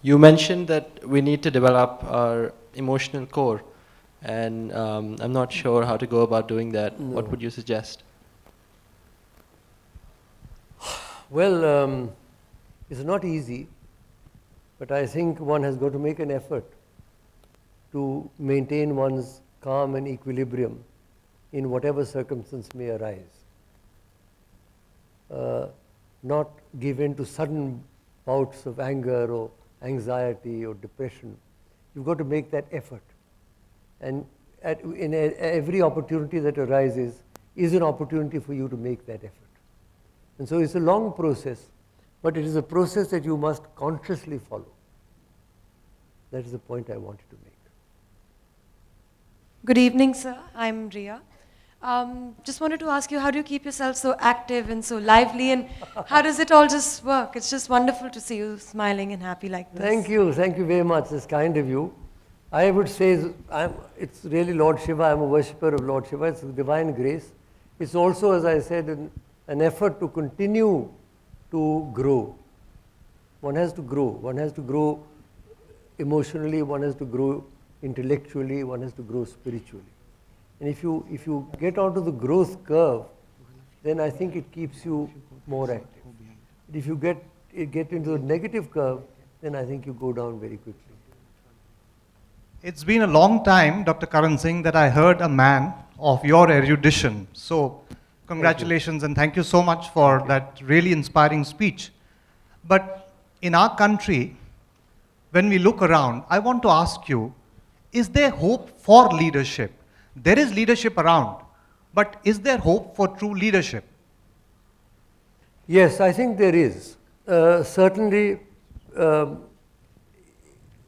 You mentioned that we need to develop our emotional core, and I'm not sure how to go about doing that. No. What would you suggest? Well, it's not easy, but I think one has got to make an effort to maintain one's calm and equilibrium in whatever circumstance may arise. Not give in to sudden bouts of anger or anxiety or depression. You've got to make that effort. And every opportunity that arises is an opportunity for you to make that effort. And so it's a long process, but it is a process that you must consciously follow. That is the point I wanted to make. Good evening, sir. I'm Ria. Just wanted to ask you, how do you keep yourself so active and so lively, and how does it all just work? It's just wonderful to see you smiling and happy like this. Thank you very much. It's kind of you. I would say it's really Lord Shiva. I'm a worshipper of Lord Shiva. It's divine grace. It's also, as I said, an effort to continue to grow. One has to grow. One has to grow emotionally. One has to grow intellectually. One has to grow spiritually. And if you get onto the growth curve, then I think it keeps you more active. If you get into the negative curve, then I think you go down very quickly. It's been a long time, Dr. Karan Singh, that I heard a man of your erudition. So, congratulations and thank you so much for that really inspiring speech. But in our country, when we look around, I want to ask you, is there hope for leadership? There is leadership around, but is there hope for true leadership? Yes, I think there is. Certainly,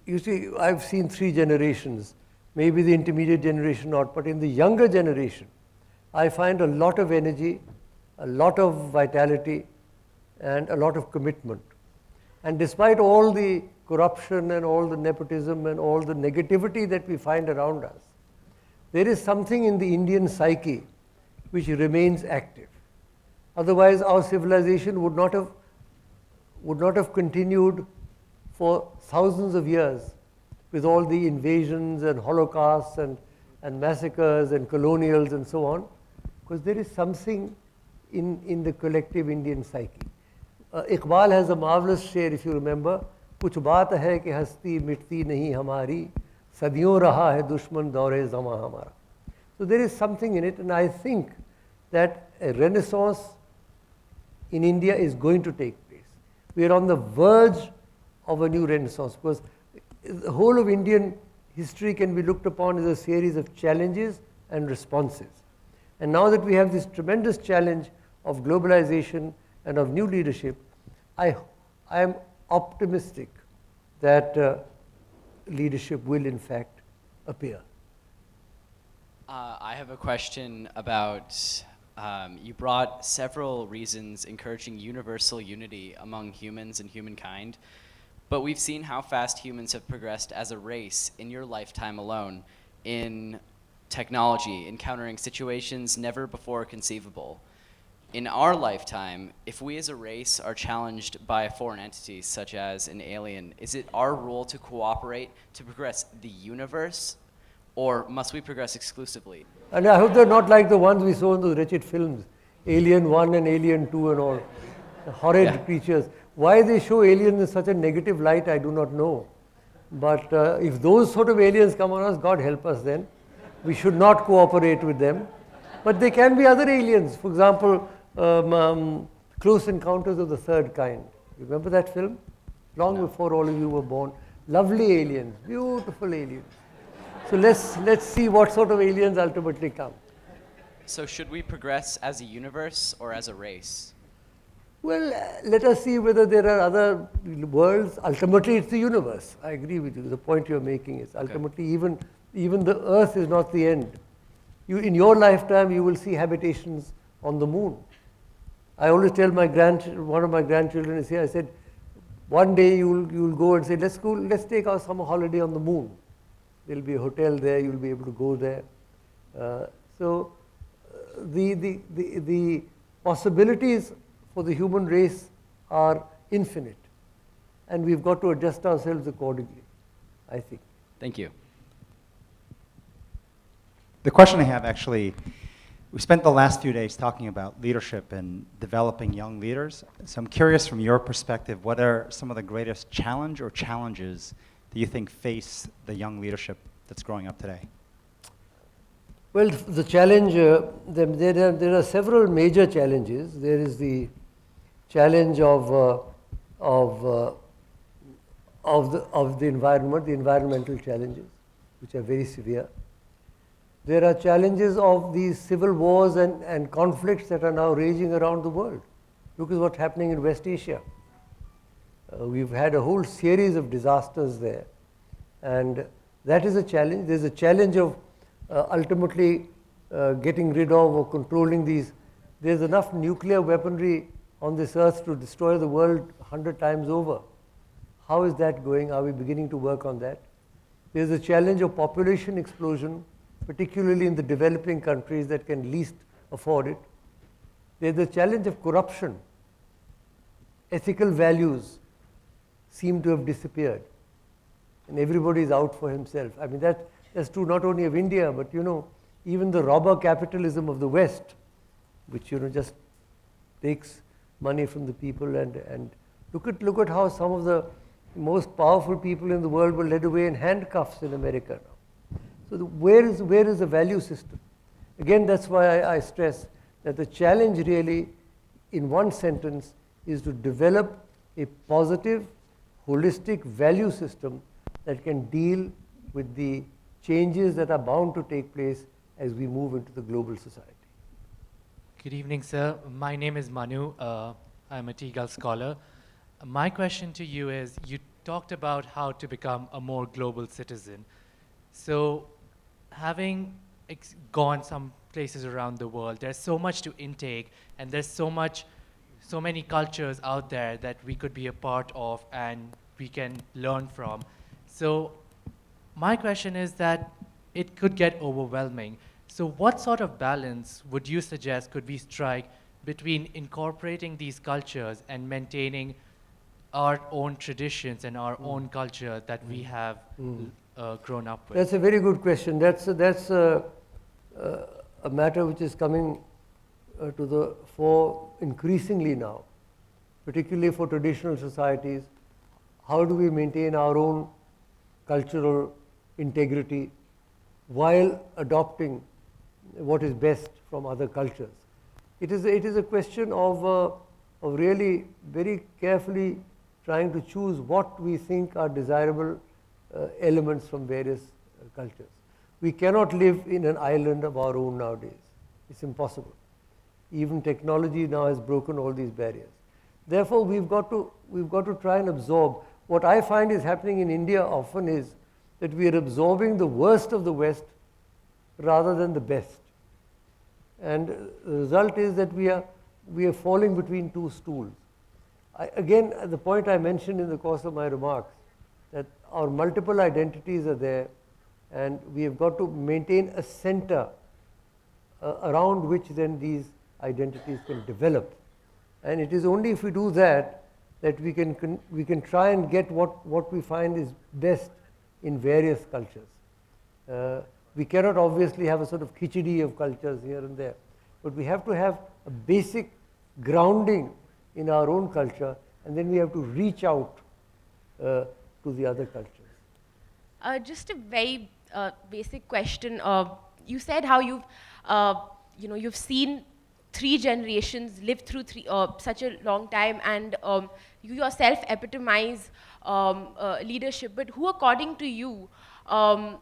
you see, I've seen 3 generations, maybe the intermediate generation not, but in the younger generation, I find a lot of energy, a lot of vitality, and a lot of commitment. And despite all the corruption and all the nepotism and all the negativity that we find around us, there is something in the Indian psyche which remains active. Otherwise, our civilization would not have continued for thousands of years with all the invasions and holocausts and massacres and colonials and so on, because there is something in the collective Indian psyche. Iqbal has a marvelous share, if you remember, कुछ बात है कि हस्ती मिटती नहीं हमारी सदियों रहा है दुश्मन दौरे ज़मा हमारा. So there is something in it, and I think that a renaissance in India is going to take place. We are on the verge of a new renaissance, because the whole of Indian history can be looked upon as a series of challenges and responses. And now that we have this tremendous challenge of globalization and of new leadership, I am optimistic that leadership will in fact appear. I have a question about, you brought several reasons encouraging universal unity among humans and humankind, but we've seen how fast humans have progressed as a race in your lifetime alone in technology, encountering situations never before conceivable. In our lifetime, if we as a race are challenged by a foreign entity such as an alien, is it our role to cooperate to progress the universe, or must we progress exclusively? And I hope they're not like the ones we saw in those wretched films, Alien 1 and Alien 2 and all, the horrid creatures. Why they show aliens in such a negative light, I do not know. But if those sort of aliens come on us, God help us then. We should not cooperate with them. But there can be other aliens. For example, Close Encounters of the Third Kind. You remember that film? Long before all of you were born. Lovely aliens, beautiful aliens. So let's see what sort of aliens ultimately come. So should we progress as a universe or as a race? Well, let us see whether there are other worlds. Ultimately, it's the universe. I agree with you. The point you're making is ultimately even the Earth is not the end. In your lifetime, you will see habitations on the moon. I always tell one of my grandchildren is here, I said, one day you'll go and say, let's take our summer holiday on the moon. There'll be a hotel there, you'll be able to go there. So the possibilities for the human race are infinite. and we've got to adjust ourselves accordingly, I think. Thank you. The question I have actually, we spent the last few days talking about leadership and developing young leaders. So I'm curious from your perspective, what are some of the greatest challenge or challenges that you think face the young leadership that's growing up today? Well, the challenge, there are several major challenges. There is the challenge of the environment, the environmental challenges, which are very severe. There are challenges of these civil wars and conflicts that are now raging around the world. Look at what's happening in West Asia. We've had a whole series of disasters there. And that is a challenge. There's a challenge of ultimately getting rid of or controlling these. There's enough nuclear weaponry on this earth to destroy the world 100 times over. How is that going? Are we beginning to work on that? There's a challenge of population explosion, particularly in the developing countries that can least afford it. There's a challenge of corruption. Ethical values seem to have disappeared, and everybody is out for himself. I mean, that's true not only of India, but even the robber capitalism of the West, which just takes money from the people and look at how some of the most powerful people in the world were led away in handcuffs in America now. So where is the value system? Again, that's why I stress that the challenge really, in one sentence, is to develop a positive, holistic value system that can deal with the changes that are bound to take place as we move into the global society. Good evening, sir. My name is Manu. I'm a tGELF scholar. My question to you is, you talked about how to become a more global citizen. So having gone some places around the world, there's so much to intake, and there's so many cultures out there that we could be a part of and we can learn from. So my question is that it could get overwhelming. So what sort of balance would you suggest could we strike between incorporating these cultures and maintaining our own traditions and our own culture that we have grown up with? That's a very good question. That's a matter which is coming to the fore increasingly now, particularly for traditional societies. How do we maintain our own cultural integrity while adopting what is best from other cultures? It is a question of really very carefully trying to choose what we think are desirable elements from various cultures. We cannot live in an island of our own nowadays. It's impossible. Even technology now has broken all these barriers. Therefore, we've got to try and absorb. What I find is happening in India often is that we are absorbing the worst of the West rather than the best. And the result is that we are falling between two stools. Again, the point I mentioned in the course of my remarks, that our multiple identities are there, and we have got to maintain a center around which then these identities can develop. And it is only if we do that that we can try and get what we find is best in various cultures. We cannot obviously have a sort of khichdi of cultures here and there, but we have to have a basic grounding in our own culture, and then we have to reach out to the other cultures. Just a very basic question. You said how you've seen 3 generations live through such a long time, and you yourself epitomize leadership. But who, according to you, who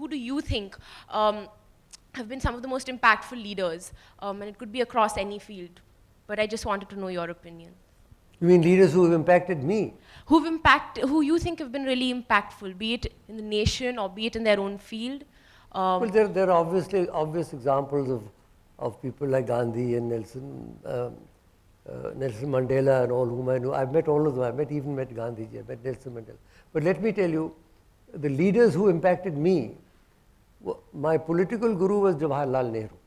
do you think have been some of the most impactful leaders? And it could be across any field. But I just wanted to know your opinion. You mean leaders who have impacted me? Who you think have been really impactful, be it in the nation or be it in their own field? Well, there are obvious examples of people like Gandhi and Nelson Mandela and all whom I know. I've met all of them. I've even met Gandhiji. I've met Nelson Mandela. But let me tell you, the leaders who impacted me, my political guru was Jawaharlal Nehru,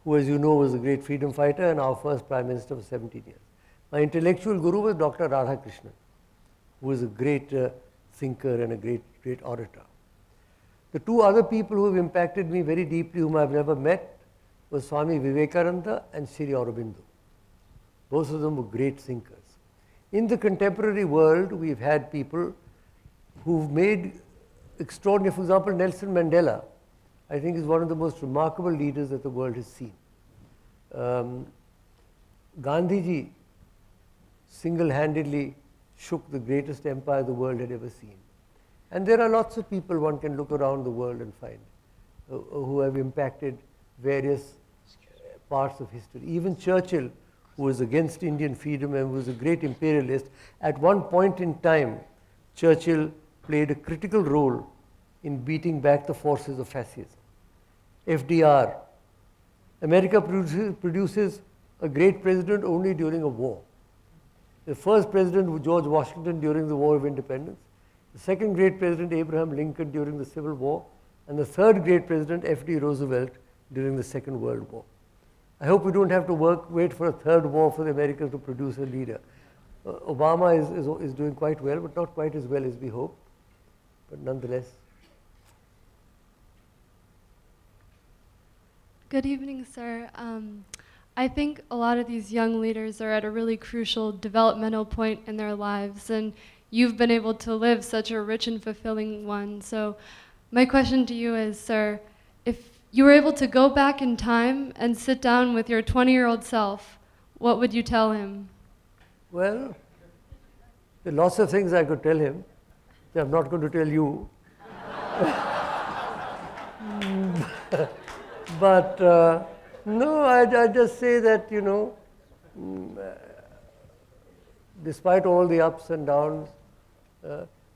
who, as you know, was a great freedom fighter and our first Prime Minister for 17 years. My intellectual guru was Dr. Radhakrishnan, who was a great thinker and a great orator. The two other people who have impacted me very deeply, whom I've never met, was Swami Vivekananda and Sri Aurobindo. Both of them were great thinkers. In the contemporary world, we've had people who've made extraordinary, for example, Nelson Mandela, I think is one of the most remarkable leaders that the world has seen. Gandhiji single-handedly shook the greatest empire the world had ever seen. And there are lots of people one can look around the world and find who have impacted various parts of history. Even Churchill, who was against Indian freedom and was a great imperialist, at one point in time, Churchill played a critical role in beating back the forces of fascism. FDR. America produces a great president only during a war. The first president was George Washington during the War of Independence. The second great president, Abraham Lincoln, during the Civil War. And the third great president, F.D. Roosevelt, during the Second World War. I hope we don't have to wait for a third war for the Americans to produce a leader. Obama is doing quite well, but not quite as well as we hope. But nonetheless. Good evening, sir. I think a lot of these young leaders are at a really crucial developmental point in their lives, and you've been able to live such a rich and fulfilling one. So my question to you is, sir, if you were able to go back in time and sit down with your 20-year-old self, what would you tell him? Well, there are lots of things I could tell him that I'm not going to tell you. But no, I just say that, despite all the ups and downs,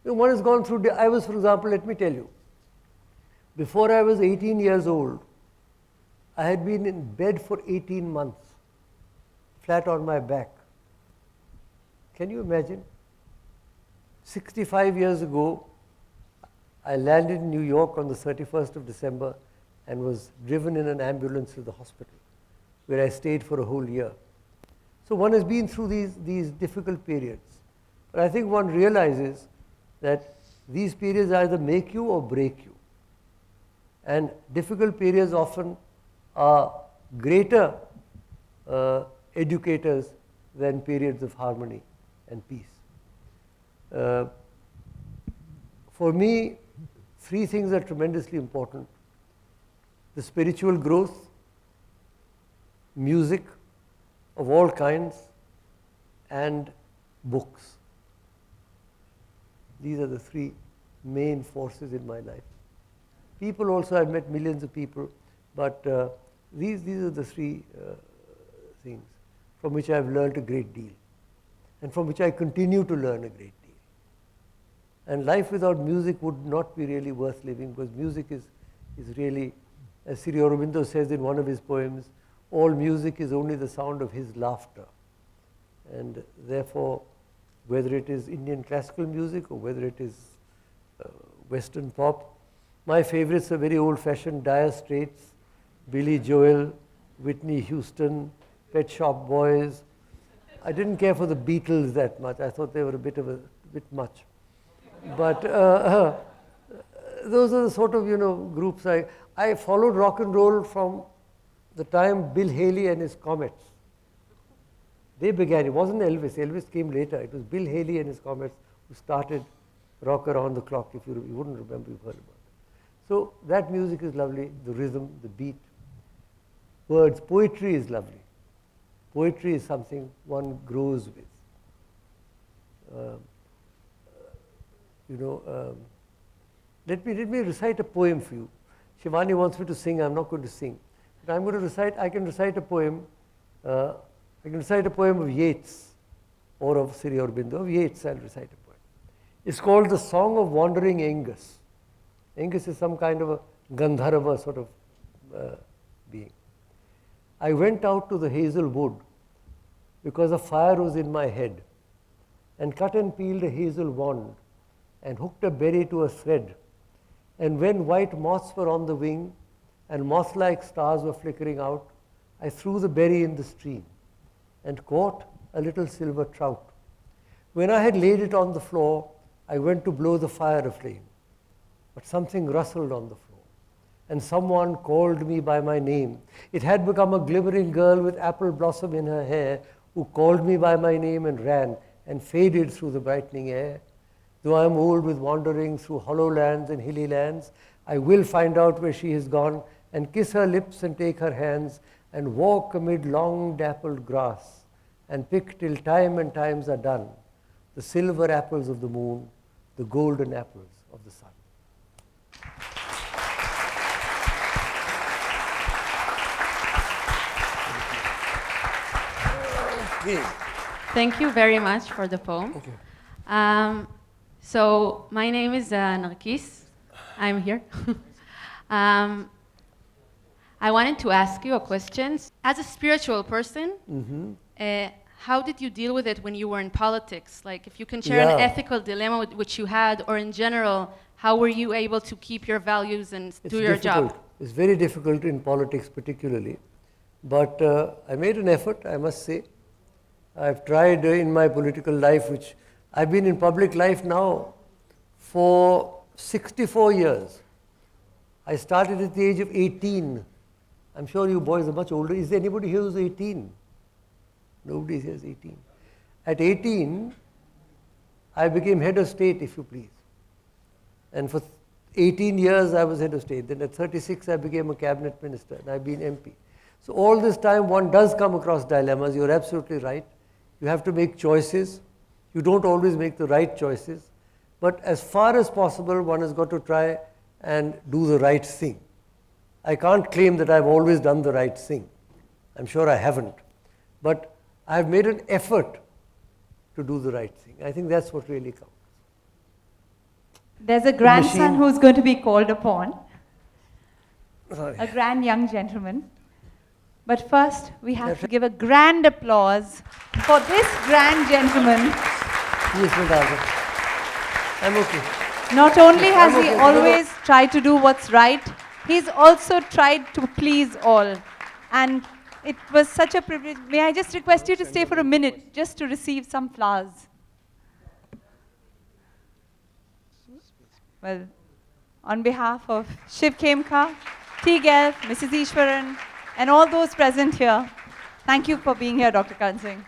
one has gone through, I was, for example, let me tell you, before I was 18 years old, I had been in bed for 18 months, flat on my back. Can you imagine? 65 years ago, I landed in New York on the 31st of December and was driven in an ambulance to the hospital, where I stayed for a whole year. So one has been through these difficult periods. But I think one realizes that these periods either make you or break you. And difficult periods often are greater educators than periods of harmony and peace. For me, three things are tremendously important: the spiritual growth, music of all kinds, and books. These are the three main forces in my life. People also, I've met millions of people, but these are the three things from which I've learned a great deal, and from which I continue to learn a great deal. And life without music would not be really worth living, because music is really, as Sri Aurobindo says in one of his poems, all music is only the sound of his laughter. And therefore, whether it is Indian classical music or whether it is Western pop, my favorites are very old-fashioned: Dire Straits, Billy Joel, Whitney Houston, Pet Shop Boys. I didn't care for the Beatles that much. I thought they were a bit much. But those are the sort of groups I followed rock and roll from the time Bill Haley and his Comets. They began. It wasn't Elvis. Elvis came later. It was Bill Haley and his Comets who started rock around the clock. If you wouldn't remember, you've heard about it. So that music is lovely. The rhythm, the beat, words. Poetry is lovely. Poetry is something one grows with. Let me recite a poem for you. Shivani wants me to sing. I'm not going to sing. But I'm going to recite. I can recite a poem. I can recite a poem of Yeats or of Sri Aurobindo. Of Yeats, I'll recite a poem. It's called The Song of Wandering Angus. Angus is some kind of a Gandharva sort of being. I went out to the hazel wood because a fire was in my head, and cut and peeled a hazel wand and hooked a berry to a thread. And when white moths were on the wing and moth-like stars were flickering out, I threw the berry in the stream and caught a little silver trout. When I had laid it on the floor, I went to blow the fire aflame. But something rustled on the floor, and someone called me by my name. It had become a glimmering girl with apple blossom in her hair, who called me by my name and ran and faded through the brightening air. Though I am old with wandering through hollow lands and hilly lands, I will find out where she has gone, and kiss her lips and take her hands, and walk amid long dappled grass, and pick till time and times are done the silver apples of the moon, the golden apples of the sun. Thank you very much for the poem. Thank you. So my name is Narkis. I'm here. I wanted to ask you a question. As a spiritual person, how did you deal with it when you were in politics? Like, if you can share an ethical dilemma which you had, or in general, how were you able to keep your values and do your job? It's very difficult in politics particularly. But I made an effort, I must say. I've tried in my political life, which I've been in public life now for 64 years. I started at the age of 18. I'm sure you boys are much older. Is there anybody here who's 18? Nobody here is 18. At 18, I became head of state, if you please. And for 18 years, I was head of state. Then at 36, I became a cabinet minister, and I've been MP. So all this time, one does come across dilemmas. You're absolutely right. You have to make choices. You don't always make the right choices. But as far as possible, one has got to try and do the right thing. I can't claim that I've always done the right thing. I'm sure I haven't. But I've made an effort to do the right thing. I think that's what really counts. There's a grandson who's going to be called upon. Sorry. A grand young gentleman. But first, we have to give a grand applause for this grand gentleman. Yes, Madam. I'm okay. Not only has he always tried to do what's right, he's also tried to please all. And it was such a privilege. May I just request you to stay for a minute just to receive some flowers? Well, on behalf of Shiv Khemka, tGELF, Mrs. Ishwaran, and all those present here, thank you for being here, Dr. Karan Singh.